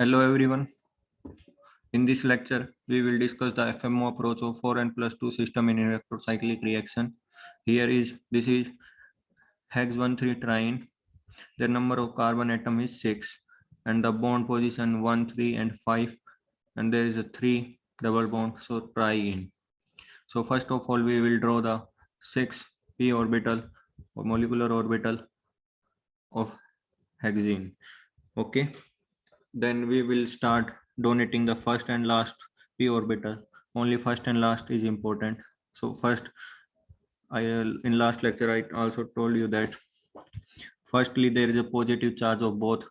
Hello everyone. In this lecture, we will discuss the FMO approach of 4n+2 system in electrocyclic reaction. This is hex 13 triene. The number of carbon atom is 6 and the bond position 1, 3 and 5, and there is a 3 double bond, so triene. So first of all, we will draw the 6p orbital or molecular orbital of hexene. Okay. Then we will start donating the first and last p orbital. Only first and last is important. So first, in last lecture I also told you that firstly there is a positive charge of both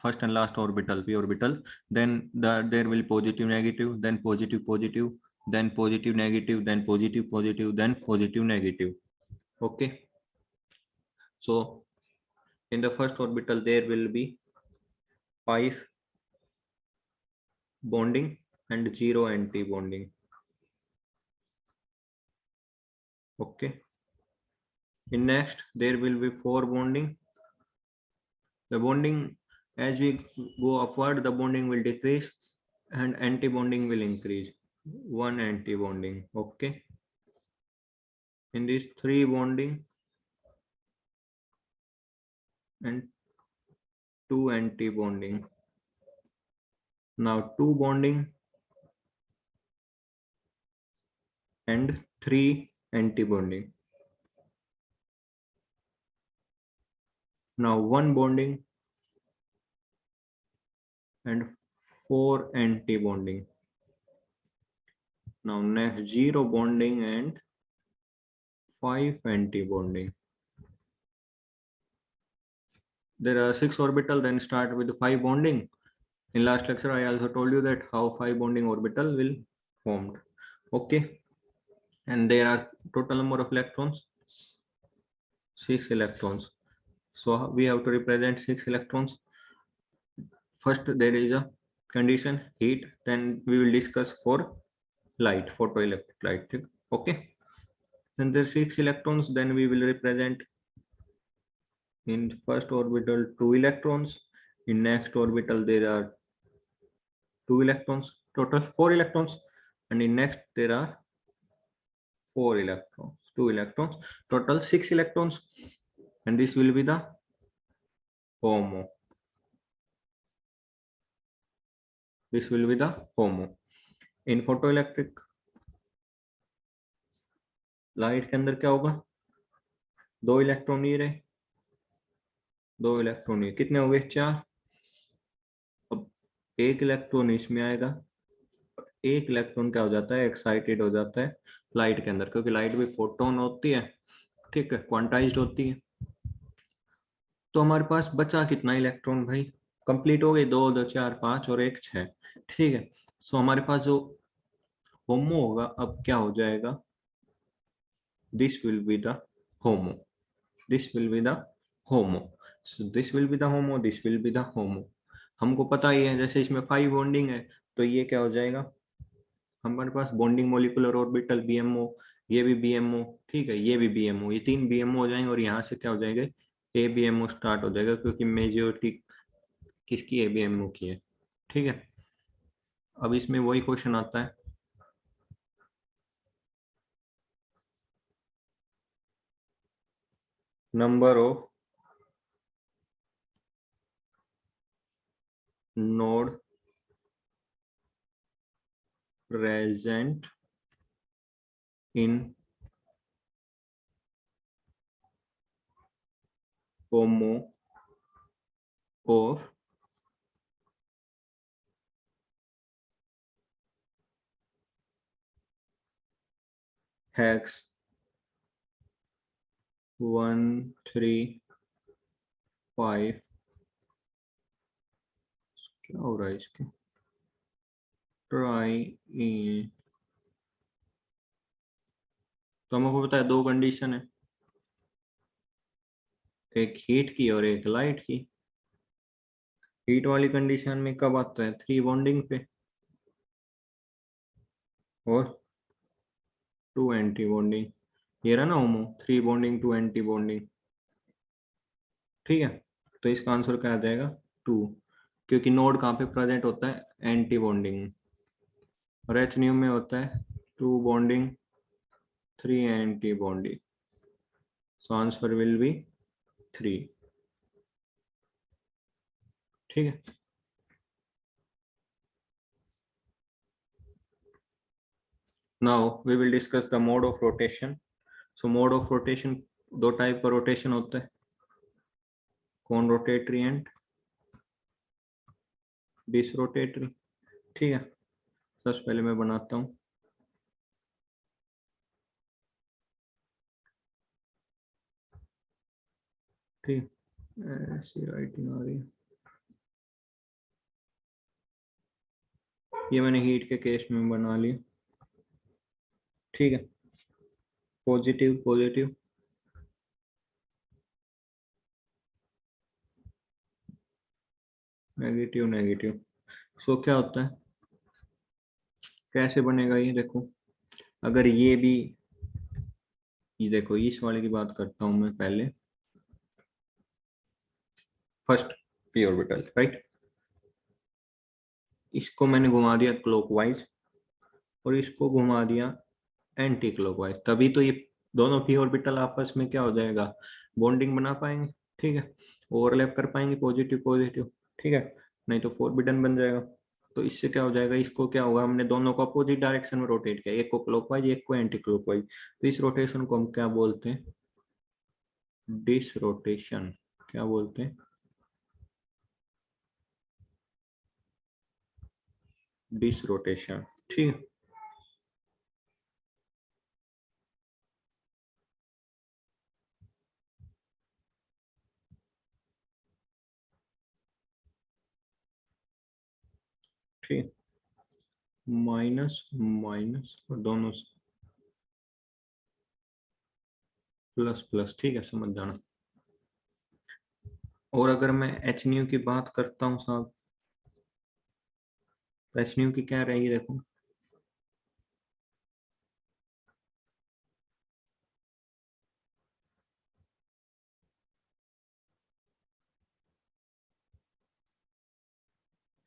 first and last orbital, p orbital. Then there will positive negative, then positive positive, then positive negative, then positive positive, then positive negative. Okay. So in the first orbital there will be 5 bonding and 0 anti-bonding. Okay. In next, there will be 4 bonding. The bonding, as we go upward, the bonding will decrease and anti-bonding will increase. 1 anti-bonding. Okay. In this 3 bonding and 2 anti-bonding. Now 2 bonding and 3 anti-bonding. Now 1 bonding and 4 anti-bonding. Now next 0 bonding and 5 anti-bonding. There are 6 orbital, then start with 5 bonding. In last lecture, I also told you that how 5 bonding orbital will formed. Okay. And there are total number of electrons, 6 electrons. So we have to represent 6 electrons. First, there is a condition, heat. Then we will discuss for light, photoelectric light. Okay. Since there are 6 electrons, then we will represent in first orbital 2 electrons. In next orbital, there are 2 electrons, total 4 electrons, and in next there are 4 electrons, 2 electrons, total 6 electrons, and this will be the HOMO. This will be the HOMO. In photoelectric light के अंदर क्या होगा, 2 electron ये रहे, 2 electron ये, कितने हो गए 4. अब 1 इलेक्ट्रॉन इसमें आएगा, 1 इलेक्ट्रॉन क्या हो जाता है, एक्साइटेड हो जाता है लाइट के अंदर, क्योंकि लाइट भी फोटोन होती है, ठीक है, क्वांटाइज्ड होती है. तो हमारे पास बचा कितना इलेक्ट्रॉन भाई, कंप्लीट हो गए, 2 2 4 5 और 1 6, ठीक है. सो हमारे पास जो होमो होगा अब क्या हो जाएगा, this will be the homo, this will be the homo. So this will be the homo, this will be the होमो. हमको पता ही है, जैसे इसमें 5 बॉन्डिंग है तो ये क्या हो जाएगा, हमारे पास बॉन्डिंग मोलिकुलर ऑर्बिटल बीएमओ, ये भी बीएमओ, ठीक है, ये भी बीएमओ, ये 3 बीएमओ हो जाएंगे और यहाँ से क्या हो जाएगा, ए बीएमओ स्टार्ट हो जाएगा, क्योंकि मेजोरिटी किसकी है, बीएमओ की है, ठीक है. अब इसमें वही क्वेश्चन आता है, number of node present in HOMO of hex 1 3 5. क्या हो रहा है इसके, ट्राई. तो हमको पता है 2 कंडीशन है, एक हीट की और एक लाइट की. हीट वाली कंडीशन में कब आता है, 3 बॉन्डिंग पे और 2 एंटी बॉन्डिंग. ये रहा ना होमो, 3 बॉन्डिंग 2 एंटी बॉन्डिंग, ठीक है. तो इसका आंसर क्या आ जाएगा, 2. क्योंकि नोड कहाँ पे प्रेजेंट होता है, एंटी बॉन्डिंग में, और एच न्यू में होता है 2 bonding 3 anti bonding, so answer will be 3। ठीक है। Now we will discuss the mode of rotation. So mode of rotation, दो टाइप का रोटेशन होता है, कौन रोटेटरी एंड डिस रोटेटरी। ठीक है, सबसे पहले मैं बनाता हूँ। ठीक, ऐसी राइटिंग आ रही है। ये मैंने हीट के केस में बना लिया। ठीक है, पॉजिटिव पॉजिटिव, नेगेटिव नेगेटिव। सो क्या होता है, कैसे बनेगा ये देखो। अगर ये देखो, इस वाले की बात करता हूं मैं पहले। First P orbital, right. इसको मैंने घुमा दिया क्लॉकवाइज और इसको घुमा दिया एंटी क्लॉकवाइज, तभी तो ये दोनों पी ऑर्बिटल आपस में क्या हो जाएगा, बॉन्डिंग बना पाएंगे। ठीक है, ओवरलैप कर पाएंगे पॉजिटिव पॉजिटिव। ठीक है, नहीं तो फोरबिडन बन जाएगा। तो इससे क्या हो जाएगा, इसको क्या होगा, हमने दोनों को अपोजिट डायरेक्शन में रोटेट किया, एक को क्लॉकवाइज एक को एंटी क्लॉकवाइज, तो इस रोटेशन को हम क्या बोलते हैं, डिस रोटेशन। क्या बोलते हैं, डिस रोटेशन। ठीक है, ठीक, माइनस माइनस और दोनों प्लस प्लस। ठीक है, समझ जाना। और अगर मैं एच न्यू की बात करता हूँ साहब, तो एच न्यू की क्या रहेगी देखो,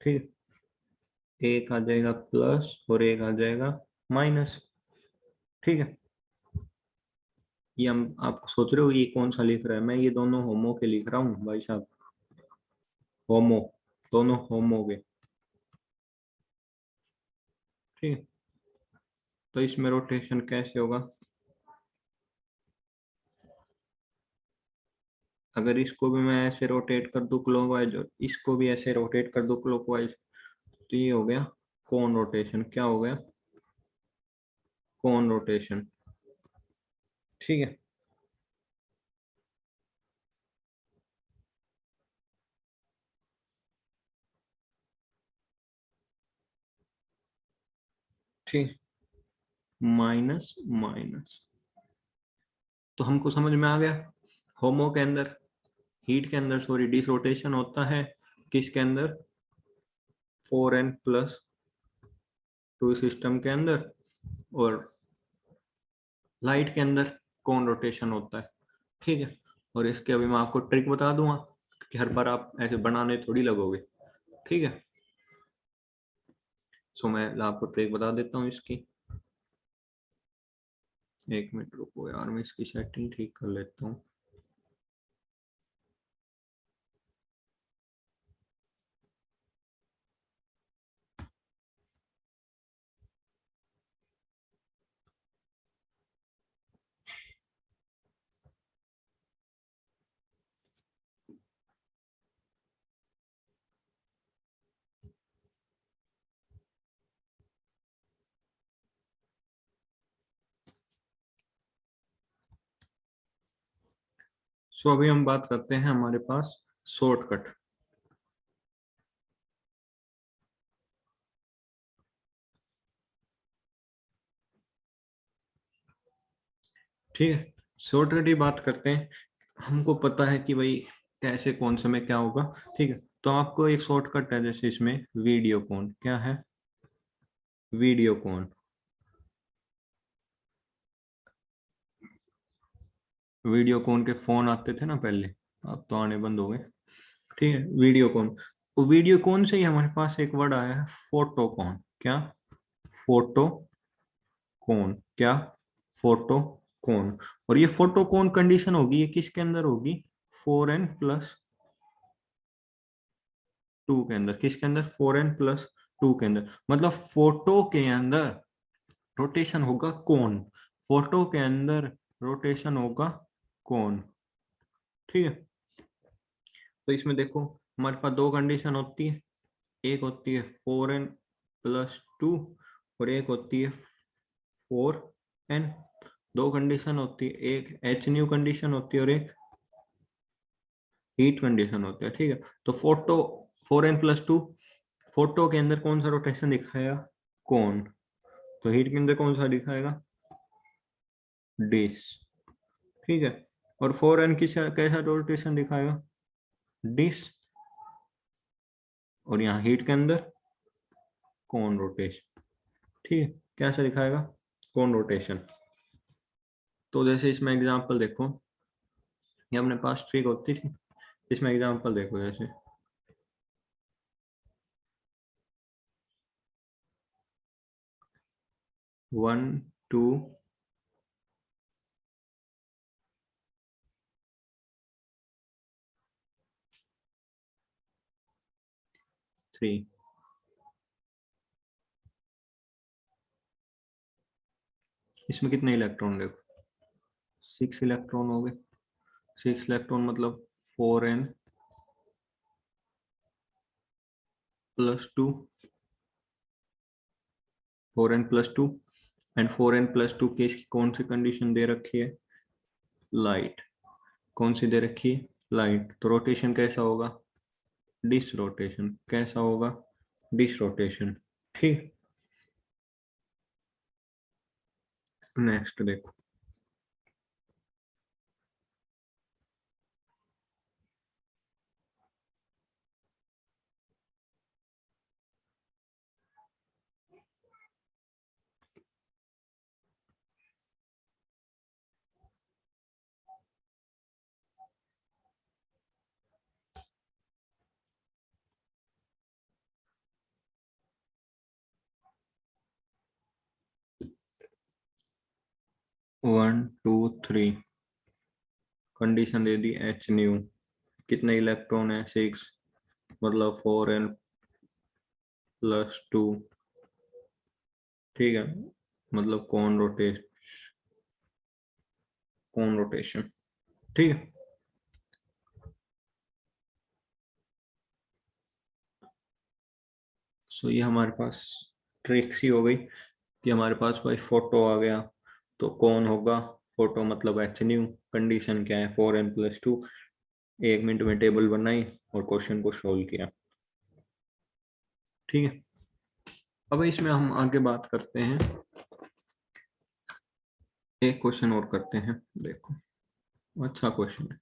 ठीक है, एक आ जाएगा प्लस और एक आ जाएगा माइनस। ठीक है, ये हम, आप सोच रहे हो ये कौन सा लिख रहा है, मैं ये दोनों होमो के लिख रहा हूँ भाई साहब, होमो, दोनों होमो के। ठीक है, तो इसमें रोटेशन कैसे होगा, अगर इसको भी मैं ऐसे रोटेट कर दूं क्लॉकवाइज और इसको भी ऐसे रोटेट कर दूं क्लॉकवाइज, तो ये हो गया कौन रोटेशन। क्या हो गया, कौन रोटेशन। ठीक है, ठीक, माइनस माइनस। तो हमको समझ में आ गया, होमो के अंदर, हीट के अंदर सॉरी, डिस रोटेशन होता है किसके अंदर, 4n+2 सिस्टम के अंदर, और लाइट के अंदर कौन रोटेशन होता है। ठीक है, और इसके अभी मैं आपको ट्रिक बता दूंगा कि हर बार आप ऐसे बनाने थोड़ी लगोगे। ठीक है, सो मैं आपको ट्रिक बता देता हूँ इसकी। एक मिनट रुको यार, मैं इसकी सेटिंग ठीक कर लेता हूँ। सो अभी हम बात करते हैं हमारे पास शॉर्टकट। ठीक है, शॉर्टकट ही बात करते हैं। हमको पता है कि भाई कैसे कौन से में क्या होगा। ठीक है, तो आपको एक शॉर्टकट है, जैसे इसमें वीडियो कॉन, क्या है, वीडियो कॉन। वीडियो कॉन के फोन आते थे ना पहले, अब तो आने बंद हो गए। ठीक है, वीडियो कॉन। वीडियो कौन से ही हमारे पास एक वर्ड आया है फोटोकॉन। क्या? फोटोकॉन। क्या? फोटोकॉन। और ये फोटोकॉन कंडीशन होगी, ये किसके अंदर होगी? 4n+2 के अंदर। किसके अंदर? 4n+2 के अंदर। मतलब फोटो के अंदर रोटेशन होगा कौन? फोटो के अंदर रोटेशन होगा कौन? ठीक है। तो इसमें देखो हमारे पास दो कंडीशन होती है, एक होती है 4n+2 और एक होती है 4n। दो कंडीशन होती है, एक एच न्यू कंडीशन होती है और एक हीट कंडीशन होती है। ठीक है। तो फोटो 4n+2, फोटो के अंदर कौन सा रोटेशन दिखाएगा? कौन। तो हीट के अंदर कौन सा दिखाएगा? डिस। ठीक है। और 4n कैसा रोटेशन दिखाएगा? डिस। और यहाँ हीट के अंदर कौन रोटेशन। ठीक है। कैसा दिखाएगा? कौन रोटेशन। तो जैसे इसमें एग्जांपल देखो, ये अपने पास ट्रिक होती थी, इसमें एग्जांपल देखो जैसे 1 2 3। इसमें कितने इलेक्ट्रॉन देखो? 6 इलेक्ट्रॉन हो गए। 6 इलेक्ट्रॉन मतलब 4n+2, 4n+2 एंड 4n+2 की इसकी कौन सी कंडीशन दे रखी है? लाइट। कौन सी दे रखी है? लाइट। तो रोटेशन कैसा होगा? Disrotation. कैसा होगा? Dish rotation. ठीक। नेक्स्ट देखो, 1 2 3 condition they the H new. कितने इलेक्ट्रॉन है? 6, मतलब 4n+2। ठीक है। मतलब कौन रोटेशन। ठीक है। सो ये हमारे पास ट्रिक्स ही हो गई कि हमारे पास भाई फोटो आ गया तो कौन होगा? फोटो मतलब एच न्यू। कंडीशन क्या है? 4n+2। 1 मिनट में टेबल बनाई और क्वेश्चन को सोल्व किया। ठीक है। अब इसमें हम आगे बात करते हैं, एक क्वेश्चन और करते हैं। देखो अच्छा क्वेश्चन है।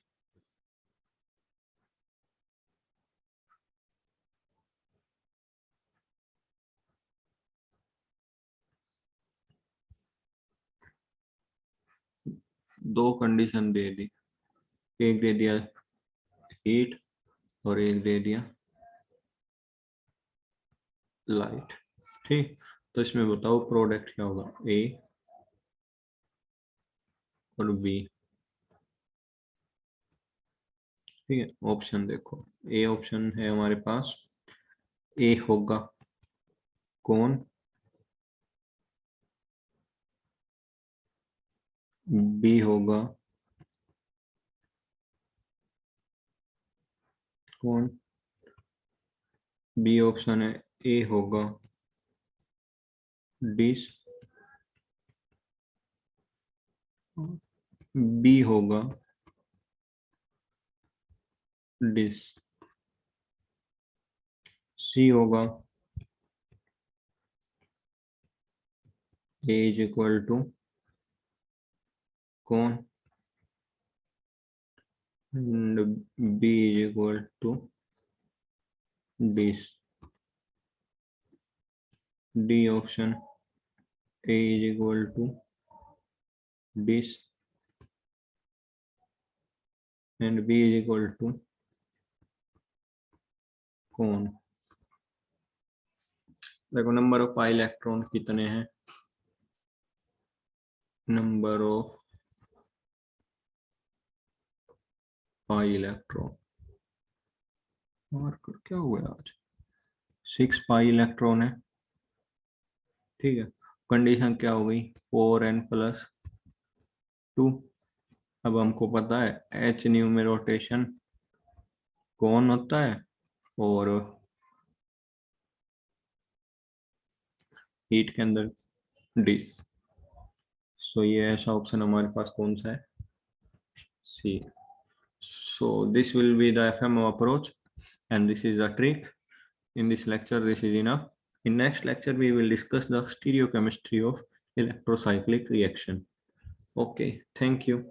दो कंडीशन दे दी, एक दे दिया हीट और एक दे दिया लाइट। ठीक। तो इसमें बताओ प्रोडक्ट क्या होगा? ए और बी। ठीक है। ऑप्शन देखो, ए ऑप्शन है हमारे पास, ए होगा कौन? बी होगा कौन? बी ऑप्शन है, ए होगा डिस, बी होगा डिस, सी होगा ए इज इक्वल टू कौन? B is equal to dis. D option, A is equal to dis and B is equal to कौन, देखो नंबर ऑफ पाई इलेक्ट्रॉन कितने हैं, number of pi electron, marker क्या हुआ आज, 6 pi electron है, ठीक है। कंडीशन क्या हो गई, 4n+2। अब हमको पता है एच न्यू में रोटेशन कौन होता है और हीट के अंदर डिस। सो ये ऐसा ऑप्शन हमारे पास कौन सा है, सी। So this will be the FMO approach and this is the trick. In this lecture this is enough. In next lecture we will discuss the stereochemistry of electrocyclic reaction. Okay, thank you.